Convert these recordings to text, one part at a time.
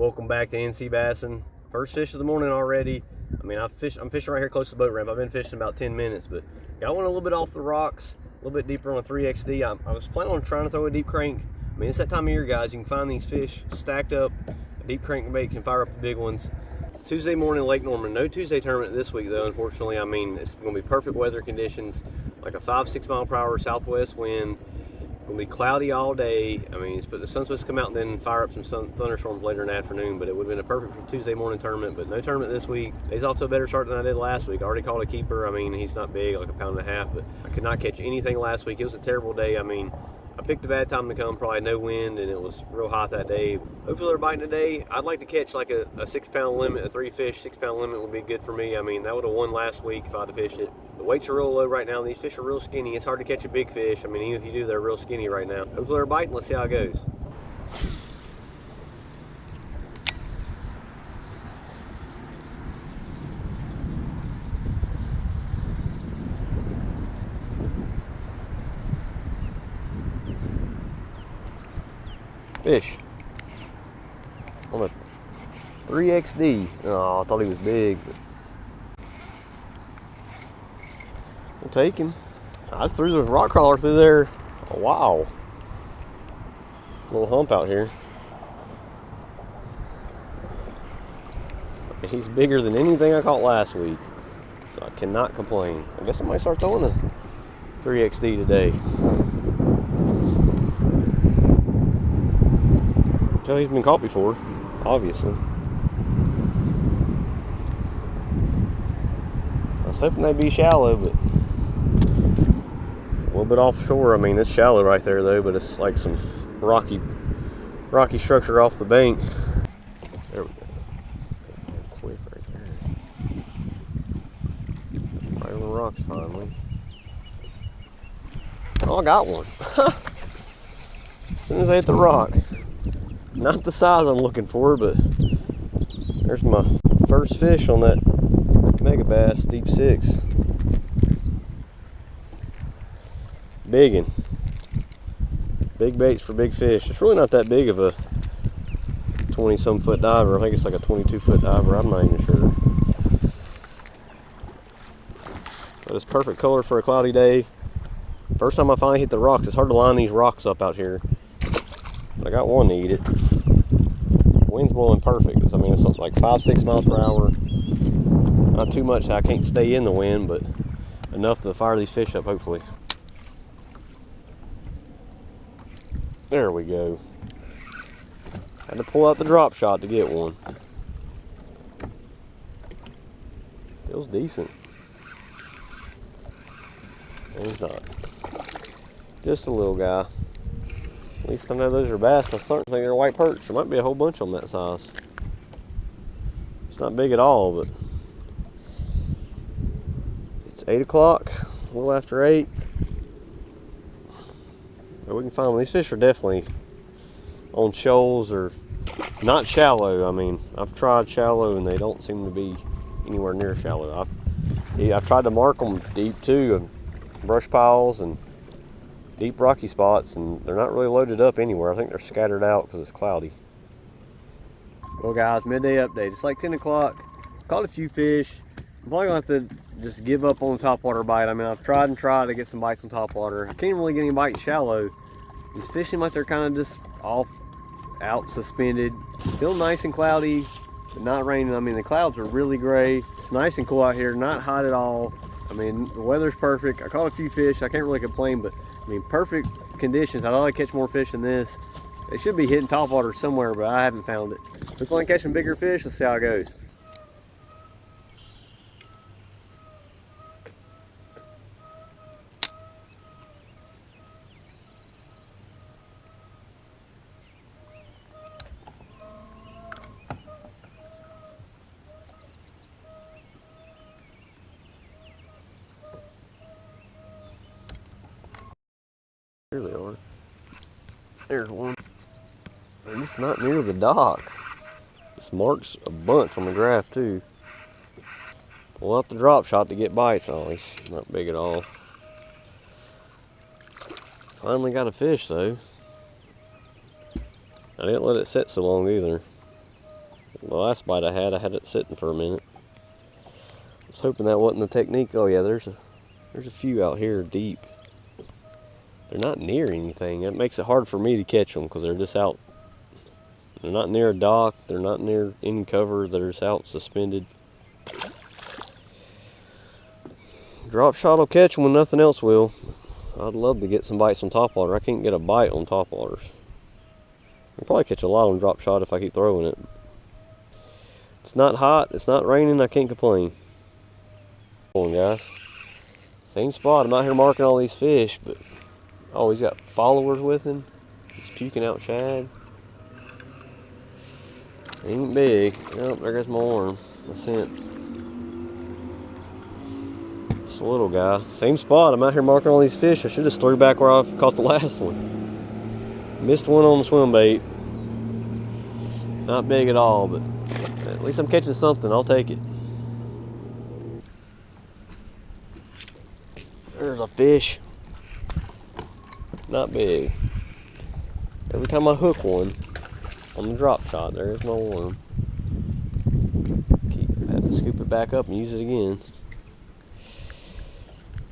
Welcome back to NC Bassing. First fish of the morning already. I mean, I'm fishing right here close to the boat ramp. I've been fishing about 10 minutes, but got one a little bit off the rocks, a little bit deeper on a 3XD. I was planning on trying to throw a deep crank. I mean, it's that time of year, guys. You can find these fish stacked up. A deep crankbait can fire up the big ones. It's Tuesday morning, Lake Norman. No Tuesday tournament this week, though, unfortunately. I mean, it's going to be perfect weather conditions, like a 5-6 mile per hour southwest wind. Gonna be cloudy all day. I mean, the sun's supposed to come out and then fire up some thunderstorms later in the afternoon, but it would have been a perfect Tuesday morning tournament, but no tournament this week. He's off to a better start than I did last week. I already caught a keeper. I mean, he's not big, like a pound and a half, but I could not catch anything last week. It was a terrible day. I mean, I picked a bad time to come, probably no wind, and it was real hot that day. Hopefully they're biting today. I'd like to catch like a 6-pound limit, a 3-fish, 6-pound limit would be good for me. I mean, that would have won last week if I'd have fished it. The weights are real low right now. These fish are real skinny. It's hard to catch a big fish. I mean, even if you do, they're real skinny right now. Hopefully they're biting. Let's see how it goes. Fish on a 3XD. Oh, I thought he was big, but we'll take him. I just threw the rock crawler through there. Oh, wow. It's a little hump out here. He's bigger than anything I caught last week, so I cannot complain. I guess I might start throwing the 3XD today. Tell he's been caught before, obviously. I was hoping they'd be shallow, but a little bit offshore. I mean, it's shallow right there though, but it's like some rocky structure off the bank. There we go. Quick right there. Right on the rocks finally. Oh, I got one. As soon as I hit the rock. Not the size I'm looking for, but there's my first fish on that mega bass, deep 6. Biggin'. Big baits for big fish. It's really not that big of a 20-some foot diver. I think it's like a 22-foot diver. I'm not even sure. But it's perfect color for a cloudy day. First time I finally hit the rocks. It's hard to line these rocks up out here. I got one to eat it. Wind's blowing perfect. I mean, it's like 5-6 miles per hour. Not too much, so I can't stay in the wind, but enough to fire these fish up, hopefully. There we go. Had to pull out the drop shot to get one. Feels decent. And he's not. Just a little guy. At least I know those are bass. I was starting to think they're white perch. There might be a whole bunch of them that size. It's not big at all, but it's 8 o'clock, a little after 8. But we can find them. These fish are definitely on shoals or not shallow. I mean, I've tried shallow and they don't seem to be anywhere near shallow. I've tried to mark them deep too, brush piles and deep rocky spots, and they're not really loaded up anywhere. I think they're scattered out because it's cloudy. Well guys, midday update. It's like 10 o'clock. Caught a few fish. I'm probably gonna have to just give up on the topwater bite. I mean, I've tried and tried to get some bites on topwater. I can't really get any bites shallow. These fish seem like they're kind of just off, out, suspended. Still nice and cloudy, but not raining. I mean, the clouds are really gray. It's nice and cool out here, not hot at all. I mean, the weather's perfect. I caught a few fish. I can't really complain, but I mean, perfect conditions. I'd like to catch more fish than this. They should be hitting topwater somewhere, but I haven't found it. Hopefully I can catch some bigger fish. Let's see how it goes. Here they are. There's one. And it's not near the dock. This marks a bunch on the graph too. Pull out the drop shot to get bites. Oh, he's not big at all. Finally got a fish though. I didn't let it sit so long either. The last bite I had it sitting for a minute. I was hoping that wasn't the technique. Oh yeah, there's a few out here deep. They're not near anything. That makes it hard for me to catch them because they're just out. They're not near a dock. They're not near any cover. They're just out suspended. Drop shot will catch them when nothing else will. I'd love to get some bites on topwater. I can't get a bite on topwaters. I'll probably catch a lot on drop shot if I keep throwing it. It's not hot. It's not raining. I can't complain. Come on, guys. Same spot. I'm out here marking all these fish, but oh, he's got followers with him. He's puking out shad. Ain't big. Oh, there goes my worm. My scent. Just a little guy. Same spot. I'm out here marking all these fish. I should have threw back where I caught the last one. Missed one on the swim bait. Not big at all, but at least I'm catching something. I'll take it. There's a fish. Not big. Every time I hook one on the drop shot, there's my worm. Keep having to scoop it back up and use it again.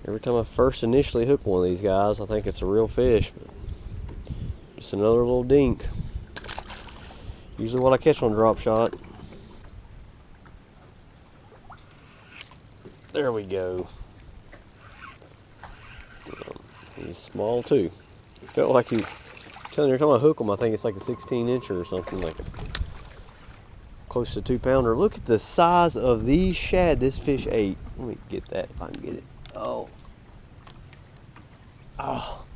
Every time I first initially hook one of these guys, I think it's a real fish, but just another little dink. Usually what I catch on drop shot. There we go. He's small too. Felt like you telling every time I hook them, I think it's like a 16-incher or something, like a close to 2-pounder. Look at the size of these shad this fish ate. Let me get that if I can get it. Oh,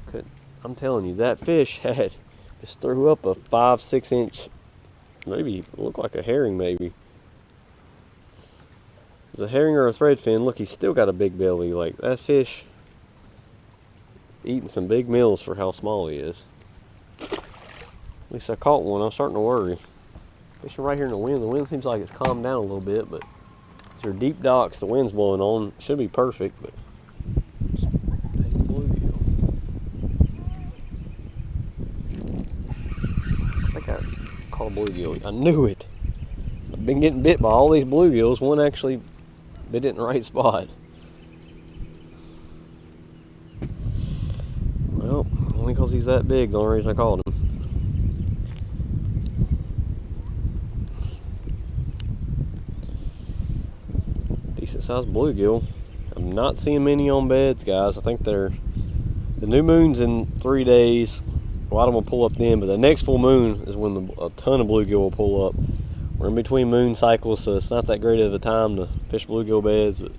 couldn't. I'm telling you, that fish had just threw up a 5-6 inch, maybe looked like a herring, maybe. It was a herring or a threadfin. Look, he's still got a big belly. Like that fish eating some big meals for how small he is. At least I caught one. I'm starting to worry. Fishing right here in the wind. The wind seems like it's calmed down a little bit, but these are deep docks. The wind's blowing on. Should be perfect, but bluegill. I think I caught a bluegill. I knew it. I've been getting bit by all these bluegills. One actually bit it in the right spot. Well, only because he's that big, the only reason I called him. Decent sized bluegill. I'm not seeing many on beds, guys. I think the new moon's in 3 days. A lot of them will pull up then, but the next full moon is when a ton of bluegill will pull up. We're in between moon cycles, so it's not that great of a time to fish bluegill beds, but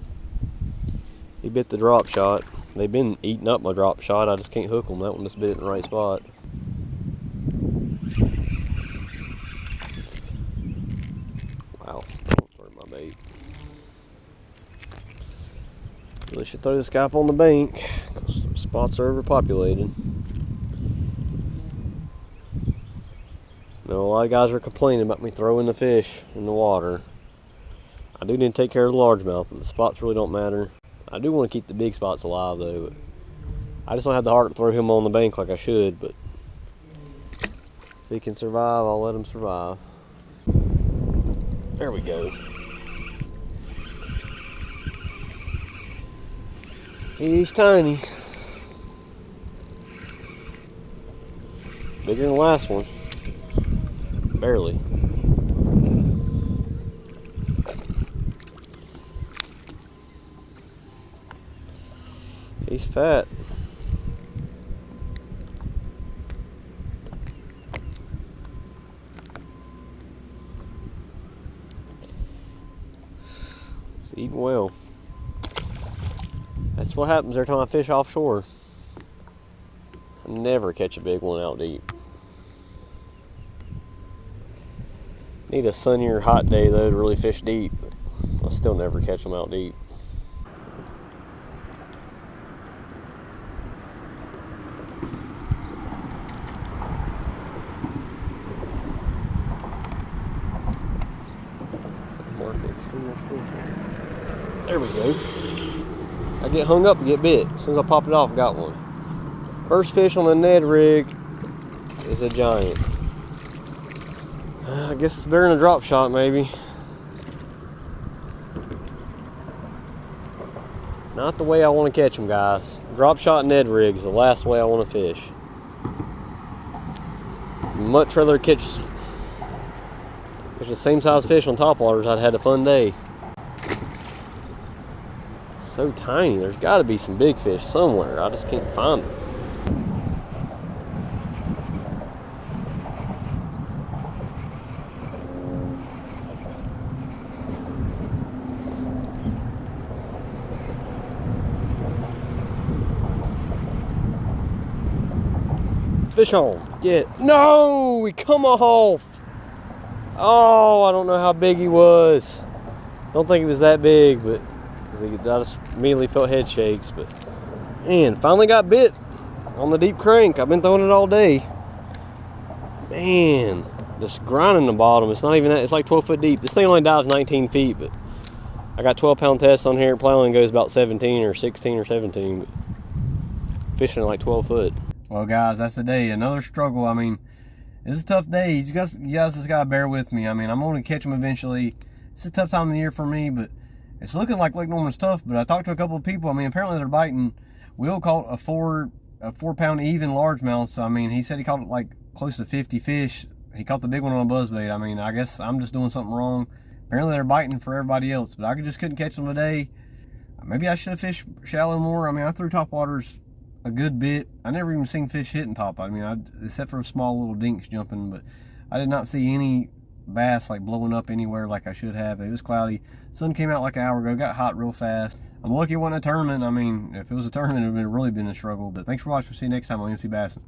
he bit the drop shot. They've been eating up my drop shot. I just can't hook them. That one just bit it in the right spot. Wow, don't hurt my bait. Really should throw this guy up on the bank because the spots are overpopulated. Now, a lot of guys are complaining about me throwing the fish in the water. I do need to take care of the largemouth, but the spots really don't matter. I do want to keep the big spots alive though, but I just don't have the heart to throw him on the bank like I should, but if he can survive, I'll let him survive. There we go. He's tiny. Bigger than the last one. Barely. He's fat. He's eating well. That's what happens every time I fish offshore. I never catch a big one out deep. Need a sunnier, hot day though to really fish deep. I'll still never catch them out deep. There we go. I get hung up and get bit. As soon as I pop it off, I got one. First fish on the Ned rig is a giant. I guess it's better than a drop shot, maybe. Not the way I want to catch them, guys. Drop shot and Ned rig is the last way I want to fish. Much rather catch the same size fish on topwaters. I'd had a fun day. It's so tiny. There's got to be some big fish somewhere. I just can't find them. Fish on. Get. No! He come off. Oh, I don't know how big he was. Don't think he was that big, but I just immediately felt head shakes. But man, finally got bit on the deep crank. I've been throwing it all day. Man, just grinding the bottom. It's not even that. It's like 12 foot deep. This thing only dives 19 feet, but I got 12-pound tests on here. Plowing goes about 17 or 16 or 17, but fishing at like 12 foot. Well, guys, that's the day. Another struggle. I mean, it's a tough day. You guys just gotta bear with me. I mean, I'm gonna catch them eventually. It's a tough time of the year for me, but it's looking like Lake Norman's tough. But I talked to a couple of people. I mean, apparently they're biting. Will caught a 4-pound even largemouth. So I mean, he said he caught like close to 50 fish. He caught the big one on a buzzbait. I mean, I guess I'm just doing something wrong. Apparently they're biting for everybody else, but I just couldn't catch them today. Maybe I should have fished shallow more. I mean, I threw topwaters a good bit. I never even seen fish hitting top. I mean, except for small little dinks jumping, but I did not see any bass like blowing up anywhere like I should have. It was cloudy. Sun came out like an hour ago, got hot real fast. I'm lucky it wasn't a tournament. I mean, if it was a tournament, it would have really been a struggle. But thanks for watching. See you next time on NC Bassing.